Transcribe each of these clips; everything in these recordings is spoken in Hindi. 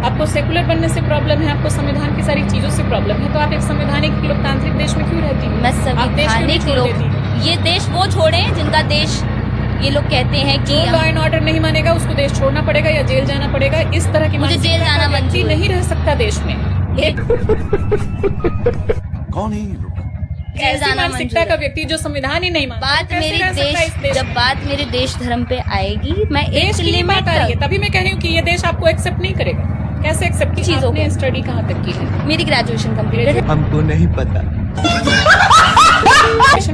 आपको सेकुलर बनने से प्रॉब्लम है, आपको संविधान की सारी चीजों से प्रॉब्लम है, तो आप एक संवैधानिक लोकतांत्रिक देश में क्यों रहती हैं? मैं आप देश क्यों नहीं संवैधानिक छोड़ लोग, देती? ये देश वो छोड़े जिनका देश ये लोग कहते हैं कि जो लॉ एंड ऑर्डर नहीं मानेगा उसको देश छोड़ना पड़ेगा या जेल जाना पड़ेगा। इस तरह की मुझे जेल मानसिकता जाना का व्यक्ति मंजूर है। नहीं रह सकता देश में। एक कौन है ये लोग? जेल ऐसी जाना मानसिकता मंजूर का है। व्यक्ति जो संविधान ही नहीं मानता, बात कैसे मेरी रह सकता है इस देश जब में? बात मेरे देश धर्म पे आएगी, मैं देश एक की लिमिट बात आ रही है, तक तभी मैं कह रही हूँ कि ये देश आपको एक्सेप्ट नहीं करेगा। कैसे एक्सेप्ट की चीजों आपने को। स्टडी कहाँ तक की है? मेरी ग्रेजुएशन कंप्लीट है हमको नहीं पता।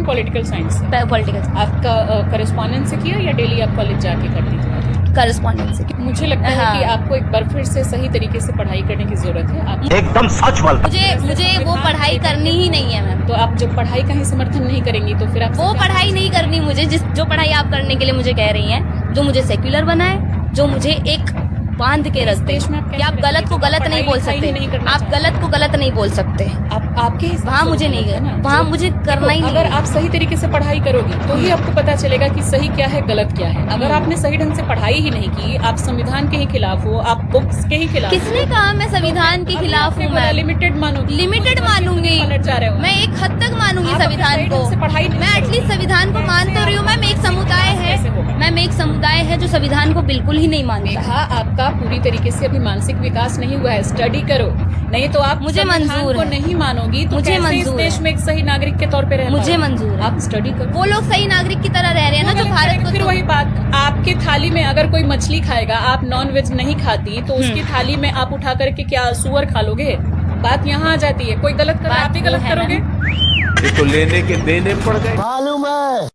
पॉलिटिकल साइंस से पॉलिटिकल आपका करस्पॉन्डेंस से किया या डेली आप कॉलेज जाके करती थी? करस्पॉन्डेंस से। मुझे लगता है हाँ। कि आपको एक बार फिर से सही तरीके से पढ़ाई करने की जरूरत है। आप एकदम सच बोल। मुझे वो पढ़ाई करनी ही नहीं है मैम। तो आप जब पढ़ाई का ही समर्थन नहीं करेंगी तो फिर आप वो पढ़ाई नहीं करनी मुझे, जो पढ़ाई आप करने के लिए मुझे कह रही हैं, जो मुझे सेक्युलर बनाए, जो मुझे एक बांध के रख दे देश में आप कि कैसे आप गलत को रहेंगे? गलत पढ़ाई नहीं बोल लिखाई सकते, नहीं करना आप चाहते। गलत को गलत नहीं बोल सकते। आप आपके हिसाब वहाँ से मुझे वो नहीं गलत है ना। वहाँ जो- मुझे करना ही देखो, नहीं अगर है। आप सही तरीके से पढ़ाई करोगी तो ही आपको पता चलेगा कि सही क्या है गलत क्या है। अगर आपने सही ढंग से पढ़ाई ही नहीं की, आप संविधान के ही खिलाफ हो, आप बुक्स के ही खिलाफ किसने कहा मैं संविधान के खिलाफ हूँ? मैं लिमिटेड मानूंगी, लिमिटेड मानूंगी, पलट जा रहे हो। मैं एक हद तक मानूंगी आप अपने संविधान सही को। ढंग से पढ़ाई नहीं मैं करोगे। एटलीस्ट संविधान को मान तो रही हूँ। मैम एक समुदाय है, कैसे होगा? मैम एक समुदाय है जो संविधान को बिल्कुल ही नहीं मानता। देखा, आपका पूरी तरीके से अभी मानसिक विकास नहीं हुआ है। स्टडी करो, नहीं तो आप मुझे संविधान मंजूर को है। नहीं मानोगी तो मुझे कैसे इस मंजूर देश है। में एक सही नागरिक के तौर पे रह मुझे पाओगे? मंजूर है। आप स्टडी करो। वो लोग सही नागरिक की तरह रह रहे हैं ना, जो भारत को फिर तो- वही बात, आपके थाली में अगर कोई मछली खाएगा, आप नॉन वेज नहीं खाती, तो उसकी थाली में आप उठा करके क्या सुअर खा लोगे? बात यहाँ आ जाती है। कोई गलत कर, बात आप भी वो गलत है ना। करोगे। ये तो लेने के देने पड़ गए। मालूम है।